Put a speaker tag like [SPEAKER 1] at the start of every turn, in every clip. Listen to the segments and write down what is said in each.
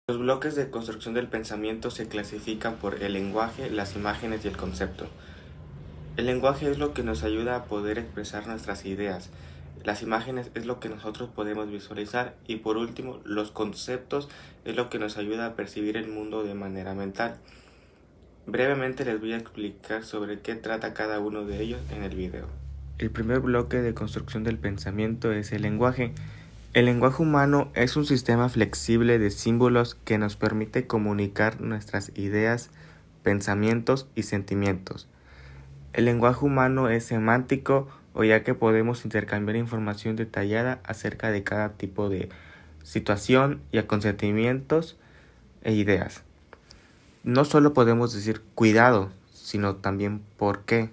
[SPEAKER 1] Los bloques de construcción del pensamiento se clasifican por el lenguaje, las imágenes y el concepto. El lenguaje es lo que nos ayuda a poder expresar nuestras ideas. Las imágenes es lo que nosotros podemos visualizar y por último, los conceptos es lo que nos ayuda a percibir el mundo de manera mental. Brevemente les voy a explicar sobre qué trata cada uno de ellos en el video. El primer bloque de construcción del pensamiento es el lenguaje. El lenguaje humano es un sistema flexible de símbolos que nos permite comunicar nuestras ideas, pensamientos y sentimientos. El lenguaje humano es semántico, o ya que podemos intercambiar información detallada acerca de cada tipo de situación y acontecimientos e ideas. No solo podemos decir cuidado, sino también por qué.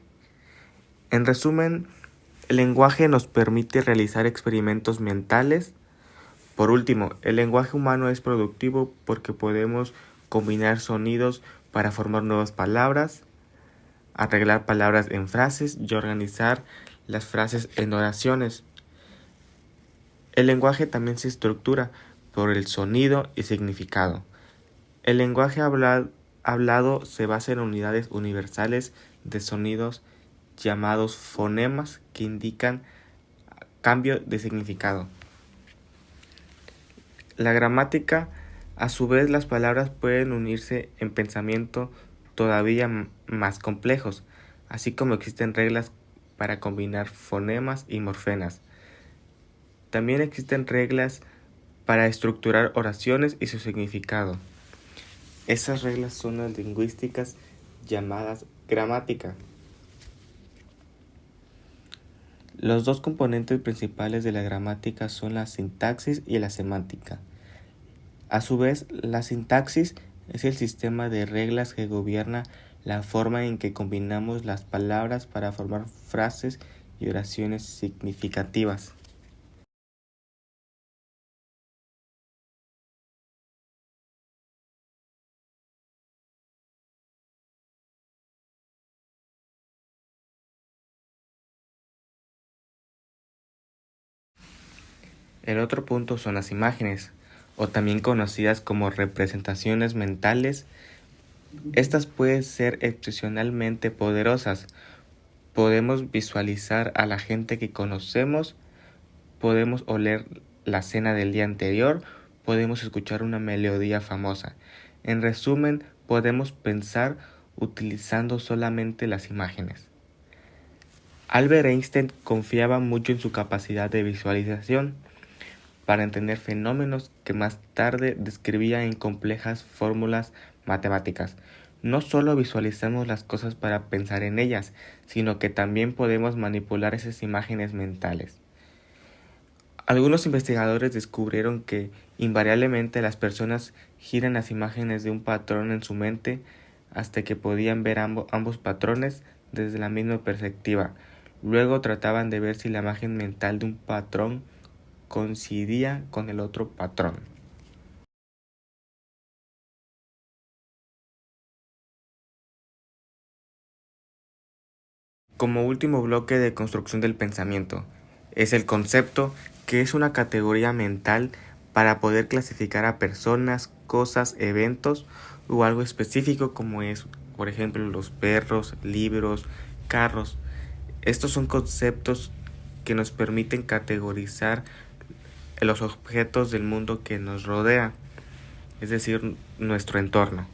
[SPEAKER 1] En resumen, el lenguaje nos permite realizar experimentos mentales. Por último, el lenguaje humano es productivo porque podemos combinar sonidos para formar nuevas palabras, arreglar palabras en frases y organizar las frases en oraciones. El lenguaje también se estructura por el sonido y significado. El lenguaje hablado se basa en unidades universales de sonidos llamados fonemas que indican cambio de significado. La gramática, a su vez, las palabras pueden unirse en pensamiento todavía más complejos, así como existen reglas para combinar fonemas y morfemas. También existen reglas para estructurar oraciones y su significado. Esas reglas son las lingüísticas llamadas gramática. Los dos componentes principales de la gramática son la sintaxis y la semántica. A su vez, la sintaxis es el sistema de reglas que gobierna la forma en que combinamos las palabras para formar frases y oraciones significativas. El otro punto son las imágenes, o también conocidas como representaciones mentales. Estas pueden ser excepcionalmente poderosas. Podemos visualizar a la gente que conocemos, podemos oler la cena del día anterior, podemos escuchar una melodía famosa. En resumen, podemos pensar utilizando solamente las imágenes. Albert Einstein confiaba mucho en su capacidad de visualización para entender fenómenos que más tarde describía en complejas fórmulas matemáticas. No solo visualizamos las cosas para pensar en ellas, sino que también podemos manipular esas imágenes mentales. Algunos investigadores descubrieron que invariablemente las personas giran las imágenes de un patrón en su mente hasta que podían ver ambos patrones desde la misma perspectiva. Luego trataban de ver si la imagen mental de un patrón coincidía con el otro patrón. Como último bloque de construcción del pensamiento, es el concepto, que es una categoría mental para poder clasificar a personas, cosas, eventos o algo específico como es, por ejemplo, los perros, libros, carros. Estos son conceptos que nos permiten categorizar los objetos del mundo que nos rodea, es decir, nuestro entorno.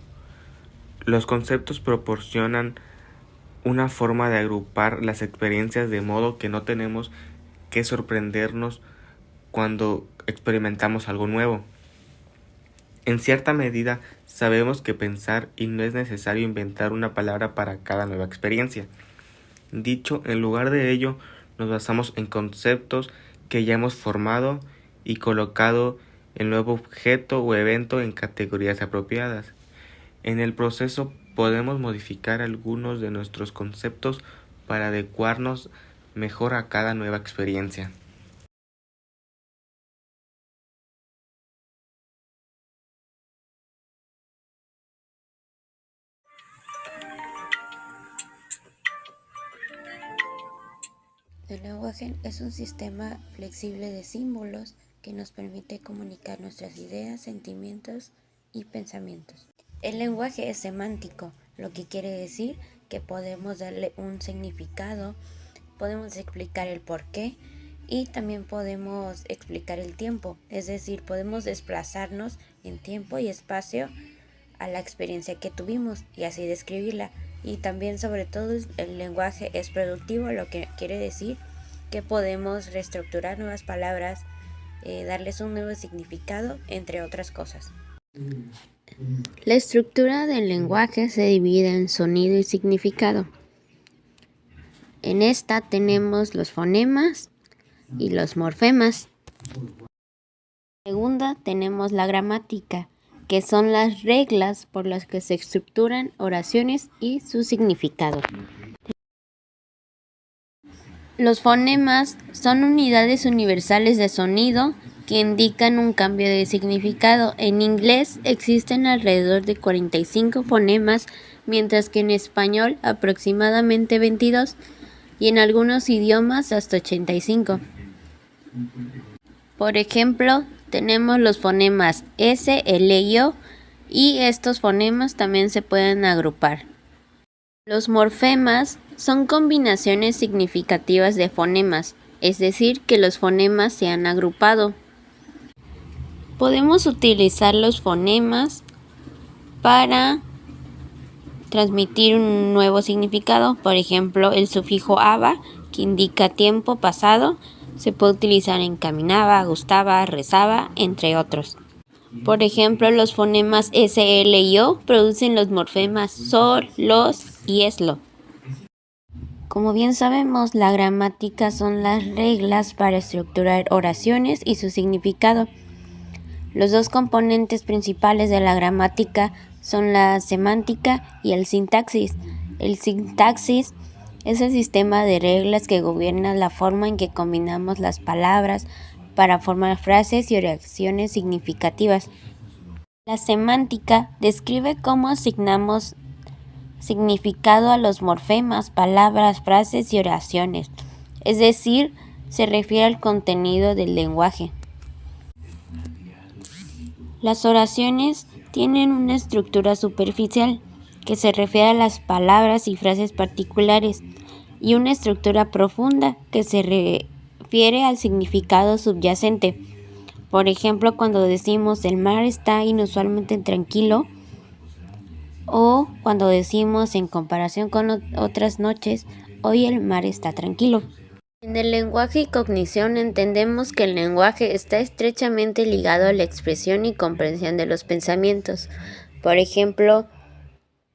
[SPEAKER 1] Los conceptos proporcionan una forma de agrupar las experiencias de modo que no tenemos que sorprendernos cuando experimentamos algo nuevo. En cierta medida, sabemos que pensar y no es necesario inventar una palabra para cada nueva experiencia. Dicho, en lugar de ello, nos basamos en conceptos que ya hemos formado y colocado el nuevo objeto o evento en categorías apropiadas. En el proceso podemos modificar algunos de nuestros conceptos para adecuarnos mejor a cada nueva experiencia.
[SPEAKER 2] El lenguaje es un sistema flexible de símbolos que nos permite comunicar nuestras ideas, sentimientos y pensamientos. El lenguaje es semántico, lo que quiere decir que podemos darle un significado, podemos explicar el porqué y también podemos explicar el tiempo, es decir, podemos desplazarnos en tiempo y espacio a la experiencia que tuvimos y así describirla. Y también, sobre todo, el lenguaje es productivo, lo que quiere decir que podemos reestructurar nuevas palabras, darles un nuevo significado, entre otras cosas. La estructura del lenguaje se divide en sonido y significado. En esta tenemos los fonemas y los morfemas. En segunda tenemos la gramática, que son las reglas por las que se estructuran oraciones y su significado. Los fonemas son unidades universales de sonido que indican un cambio de significado. En inglés existen alrededor de 45 fonemas, mientras que en español aproximadamente 22 y en algunos idiomas hasta 85. Por ejemplo, tenemos los fonemas S, L y O, y estos fonemas también se pueden agrupar. Los morfemas son combinaciones significativas de fonemas, es decir, que los fonemas se han agrupado. Podemos utilizar los fonemas para transmitir un nuevo significado. Por ejemplo, el sufijo aba, que indica tiempo pasado, se puede utilizar en caminaba, gustaba, rezaba, entre otros. Por ejemplo, los fonemas S, L y O producen los morfemas so, los y eslo. Como bien sabemos, la gramática son las reglas para estructurar oraciones y su significado. Los dos componentes principales de la gramática son la semántica y el sintaxis. El sintaxis es el sistema de reglas que gobierna la forma en que combinamos las palabras para formar frases y oraciones significativas. La semántica describe cómo asignamos significado a los morfemas, palabras, frases y oraciones, es decir, se refiere al contenido del lenguaje. Las oraciones tienen una estructura superficial, que se refiere a las palabras y frases particulares, y una estructura profunda, que se refiere al significado subyacente. Por ejemplo, cuando decimos el mar está inusualmente tranquilo, o cuando decimos en comparación con otras noches, hoy el mar está tranquilo. En el lenguaje y cognición entendemos que el lenguaje está estrechamente ligado a la expresión y comprensión de los pensamientos. Por ejemplo,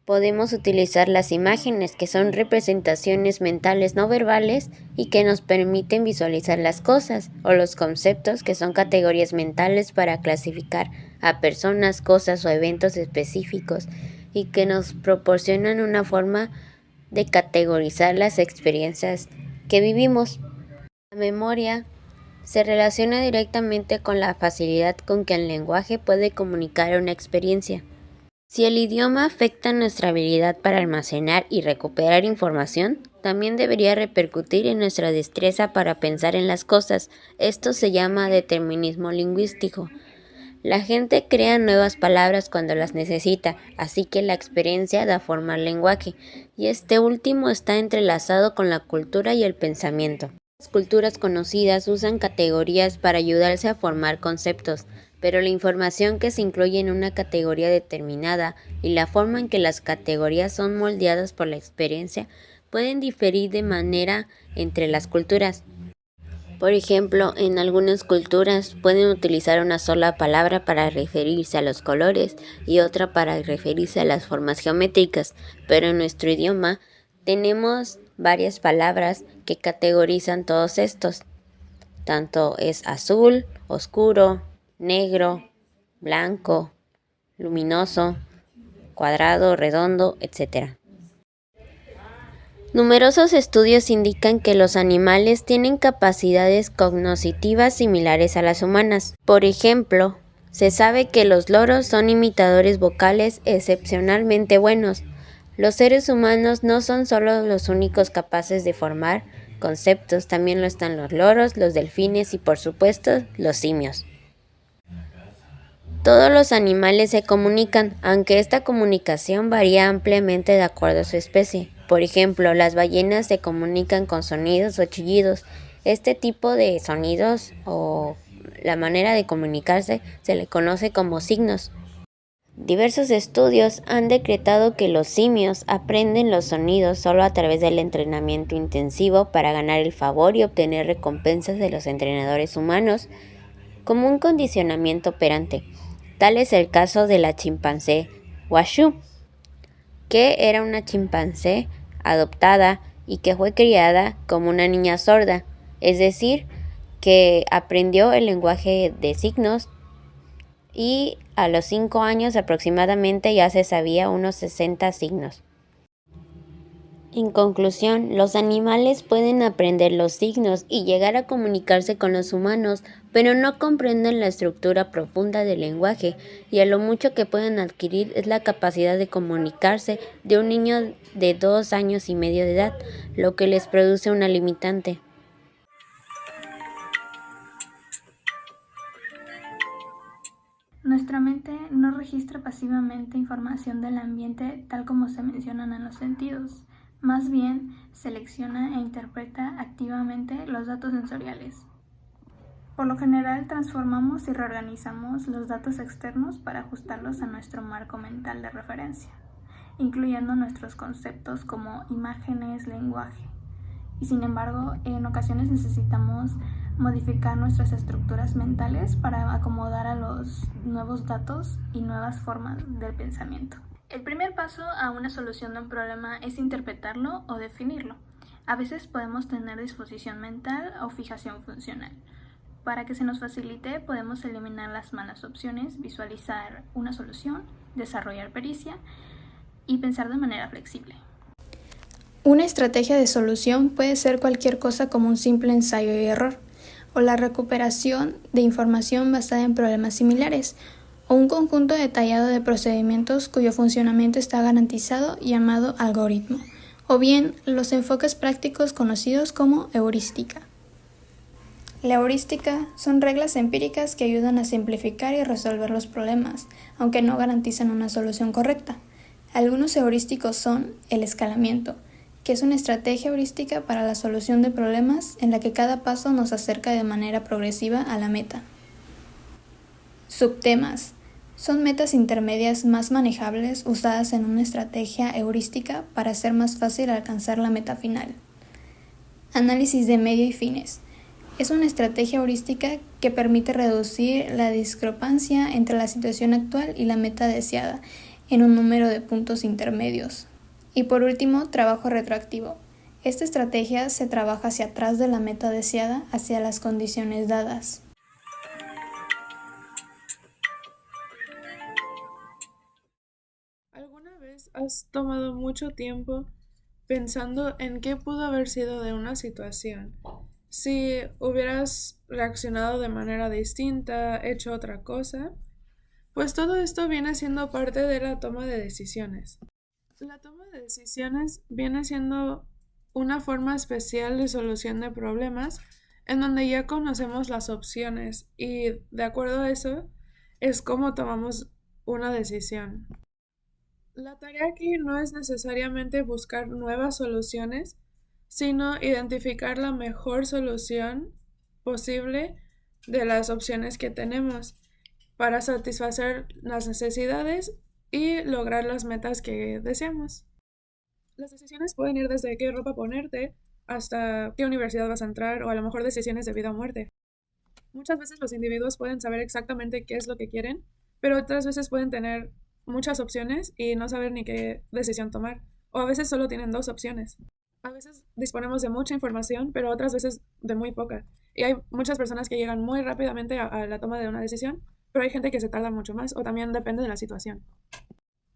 [SPEAKER 2] podemos utilizar las imágenes, que son representaciones mentales no verbales y que nos permiten visualizar las cosas, o los conceptos, que son categorías mentales para clasificar a personas, cosas o eventos específicos y que nos proporcionan una forma de categorizar las experiencias que vivimos. La memoria se relaciona directamente con la facilidad con que el lenguaje puede comunicar una experiencia. Si el idioma afecta nuestra habilidad para almacenar y recuperar información, también debería repercutir en nuestra destreza para pensar en las cosas. Esto se llama determinismo lingüístico. La gente crea nuevas palabras cuando las necesita, así que la experiencia da forma al lenguaje, y este último está entrelazado con la cultura y el pensamiento. Las culturas conocidas usan categorías para ayudarse a formar conceptos, pero la información que se incluye en una categoría determinada y la forma en que las categorías son moldeadas por la experiencia pueden diferir de manera entre las culturas. Por ejemplo, en algunas culturas pueden utilizar una sola palabra para referirse a los colores y otra para referirse a las formas geométricas, pero en nuestro idioma tenemos varias palabras que categorizan todos estos. Tanto es azul, oscuro, negro, blanco, luminoso, cuadrado, redondo, etc. Numerosos estudios indican que los animales tienen capacidades cognitivas similares a las humanas. Por ejemplo, se sabe que los loros son imitadores vocales excepcionalmente buenos. Los seres humanos no son solo los únicos capaces de formar conceptos, también lo están los loros, los delfines y, por supuesto, los simios. Todos los animales se comunican, aunque esta comunicación varía ampliamente de acuerdo a su especie. Por ejemplo, las ballenas se comunican con sonidos o chillidos. Este tipo de sonidos o la manera de comunicarse se le conoce como signos. Diversos estudios han decretado que los simios aprenden los sonidos solo a través del entrenamiento intensivo para ganar el favor y obtener recompensas de los entrenadores humanos, como un condicionamiento operante. Tal es el caso de la chimpancé Washu, que era una chimpancé adoptada y que fue criada como una niña sorda, es decir, que aprendió el lenguaje de signos y a los 5 años aproximadamente ya se sabía unos 60 signos. En conclusión, los animales pueden aprender los signos y llegar a comunicarse con los humanos, pero no comprenden la estructura profunda del lenguaje, y a lo mucho que pueden adquirir es la capacidad de comunicarse de un niño de 2 años y medio de edad, lo que les produce una limitante.
[SPEAKER 3] Nuestra mente no registra pasivamente información del ambiente tal como se mencionan en los sentidos. Más bien, selecciona e interpreta activamente los datos sensoriales. Por lo general, transformamos y reorganizamos los datos externos para ajustarlos a nuestro marco mental de referencia, incluyendo nuestros conceptos como imágenes, lenguaje. Y sin embargo, en ocasiones necesitamos modificar nuestras estructuras mentales para acomodar a los nuevos datos y nuevas formas del pensamiento. El primer paso a una solución de un problema es interpretarlo o definirlo. A veces podemos tener disposición mental o fijación funcional. Para que se nos facilite, podemos eliminar las malas opciones, visualizar una solución, desarrollar pericia y pensar de manera flexible.
[SPEAKER 4] Una estrategia de solución puede ser cualquier cosa como un simple ensayo y error, o la recuperación de información basada en problemas similares, o un conjunto detallado de procedimientos cuyo funcionamiento está garantizado llamado algoritmo, o bien los enfoques prácticos conocidos como heurística. La heurística son reglas empíricas que ayudan a simplificar y resolver los problemas, aunque no garantizan una solución correcta. Algunos heurísticos son el escalamiento, que es una estrategia heurística para la solución de problemas en la que cada paso nos acerca de manera progresiva a la meta. Subtemas son metas intermedias más manejables usadas en una estrategia heurística para hacer más fácil alcanzar la meta final. Análisis de medio y fines. Es una estrategia heurística que permite reducir la discrepancia entre la situación actual y la meta deseada en un número de puntos intermedios. Y por último, trabajo retroactivo. Esta estrategia se trabaja hacia atrás de la meta deseada, hacia las condiciones dadas.
[SPEAKER 5] ¿Alguna vez has tomado mucho tiempo pensando en qué pudo haber sido de una situación? Si hubieras reaccionado de manera distinta, hecho otra cosa, pues todo esto viene siendo parte de la toma de decisiones. La toma de decisiones viene siendo una forma especial de solución de problemas en donde ya conocemos las opciones y de acuerdo a eso es como tomamos una decisión. La tarea aquí no es necesariamente buscar nuevas soluciones, sino identificar la mejor solución posible de las opciones que tenemos para satisfacer las necesidades y lograr las metas que deseamos. Las decisiones pueden ir desde qué ropa ponerte hasta qué universidad vas a entrar o a lo mejor decisiones de vida o muerte. Muchas veces los individuos pueden saber exactamente qué es lo que quieren, pero otras veces pueden tener muchas opciones y no saber ni qué decisión tomar. O a veces solo tienen 2 opciones. A veces disponemos de mucha información, pero otras veces de muy poca. Y hay muchas personas que llegan muy rápidamente a la toma de una decisión, pero hay gente que se tarda mucho más o también depende de la situación.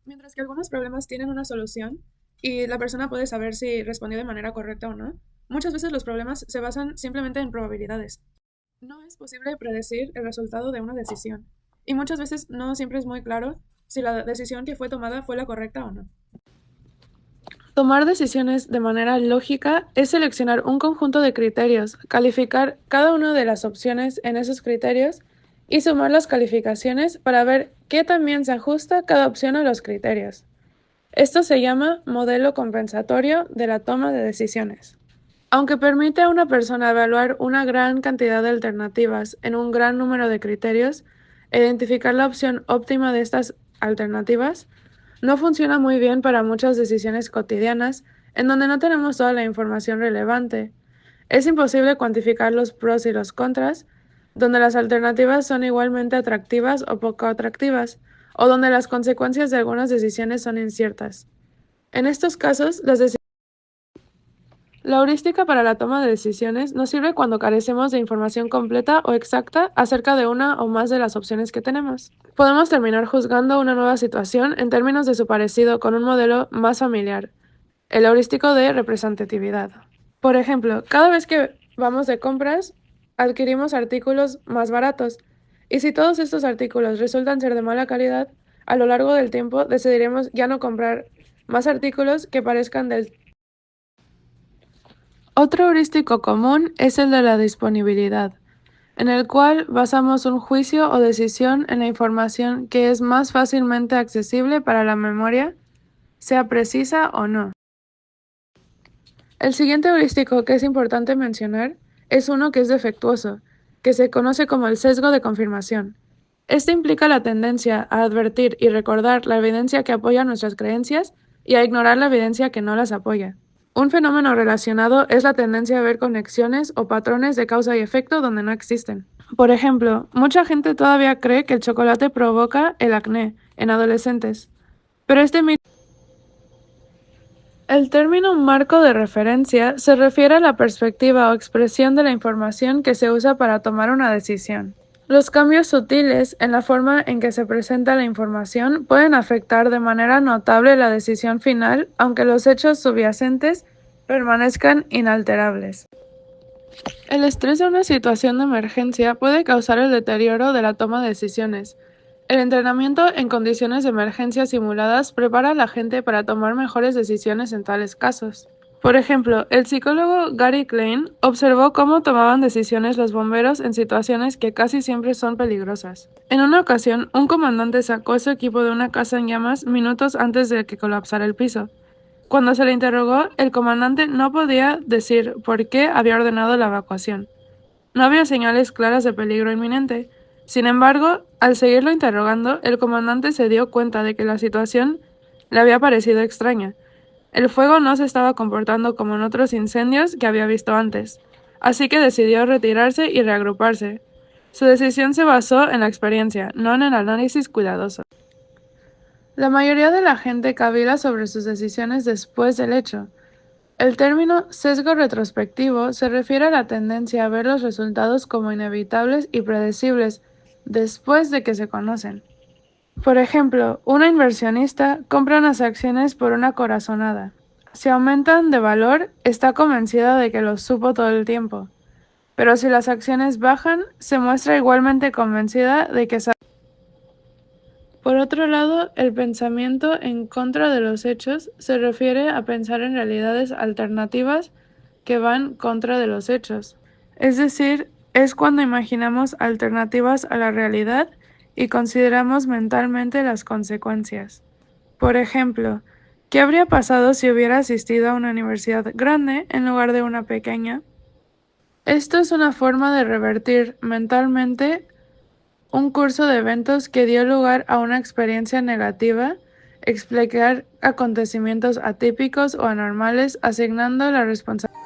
[SPEAKER 5] Mientras que algunos problemas tienen una solución y la persona puede saber si respondió de manera correcta o no, muchas veces los problemas se basan simplemente en probabilidades. No es posible predecir el resultado de una decisión y muchas veces no siempre es muy claro si la decisión que fue tomada fue la correcta o no. Tomar decisiones de manera lógica es seleccionar un conjunto de criterios, calificar cada una de las opciones en esos criterios y sumar las calificaciones para ver qué también se ajusta cada opción a los criterios. Esto se llama modelo compensatorio de la toma de decisiones. Aunque permite a una persona evaluar una gran cantidad de alternativas en un gran número de criterios e identificar la opción óptima de estas alternativas, no funciona muy bien para muchas decisiones cotidianas en donde no tenemos toda la información relevante. Es imposible cuantificar los pros y los contras, donde las alternativas son igualmente atractivas o poco atractivas, o donde las consecuencias de algunas decisiones son inciertas. En estos casos, la heurística para la toma de decisiones nos sirve cuando carecemos de información completa o exacta acerca de una o más de las opciones que tenemos. Podemos terminar juzgando una nueva situación en términos de su parecido con un modelo más familiar, el heurístico de representatividad. Por ejemplo, cada vez que vamos de compras, adquirimos artículos más baratos, y si todos estos artículos resultan ser de mala calidad, a lo largo del tiempo decidiremos ya no comprar más artículos que parezcan del. Otro heurístico común es el de la disponibilidad, en el cual basamos un juicio o decisión en la información que es más fácilmente accesible para la memoria, sea precisa o no. El siguiente heurístico que es importante mencionar es uno que es defectuoso, que se conoce como el sesgo de confirmación. Este implica la tendencia a advertir y recordar la evidencia que apoya nuestras creencias y a ignorar la evidencia que no las apoya. Un fenómeno relacionado es la tendencia a ver conexiones o patrones de causa y efecto donde no existen. Por ejemplo, mucha gente todavía cree que el chocolate provoca el acné en adolescentes, pero el término marco de referencia se refiere a la perspectiva o expresión de la información que se usa para tomar una decisión. Los cambios sutiles en la forma en que se presenta la información pueden afectar de manera notable la decisión final, aunque los hechos subyacentes permanezcan inalterables. El estrés de una situación de emergencia puede causar el deterioro de la toma de decisiones. El entrenamiento en condiciones de emergencia simuladas prepara a la gente para tomar mejores decisiones en tales casos. Por ejemplo, el psicólogo Gary Klein observó cómo tomaban decisiones los bomberos en situaciones que casi siempre son peligrosas. En una ocasión, un comandante sacó su equipo de una casa en llamas minutos antes de que colapsara el piso. Cuando se le interrogó, el comandante no podía decir por qué había ordenado la evacuación. No había señales claras de peligro inminente. Sin embargo, al seguirlo interrogando, el comandante se dio cuenta de que la situación le había parecido extraña. El fuego no se estaba comportando como en otros incendios que había visto antes, así que decidió retirarse y reagruparse. Su decisión se basó en la experiencia, no en el análisis cuidadoso. La mayoría de la gente cavila sobre sus decisiones después del hecho. El término sesgo retrospectivo se refiere a la tendencia a ver los resultados como inevitables y predecibles después de que se conocen. Por ejemplo, una inversionista compra unas acciones por una corazonada. Si aumentan de valor, está convencida de que lo supo todo el tiempo. Pero si las acciones bajan, se muestra igualmente convencida de que sabe. Por otro lado, el pensamiento en contra de los hechos se refiere a pensar en realidades alternativas que van contra de los hechos. Es decir, es cuando imaginamos alternativas a la realidad y consideramos mentalmente las consecuencias. Por ejemplo, ¿qué habría pasado si hubiera asistido a una universidad grande en lugar de una pequeña? Esto es una forma de revertir mentalmente un curso de eventos que dio lugar a una experiencia negativa, explicar acontecimientos atípicos o anormales, asignando la responsabilidad.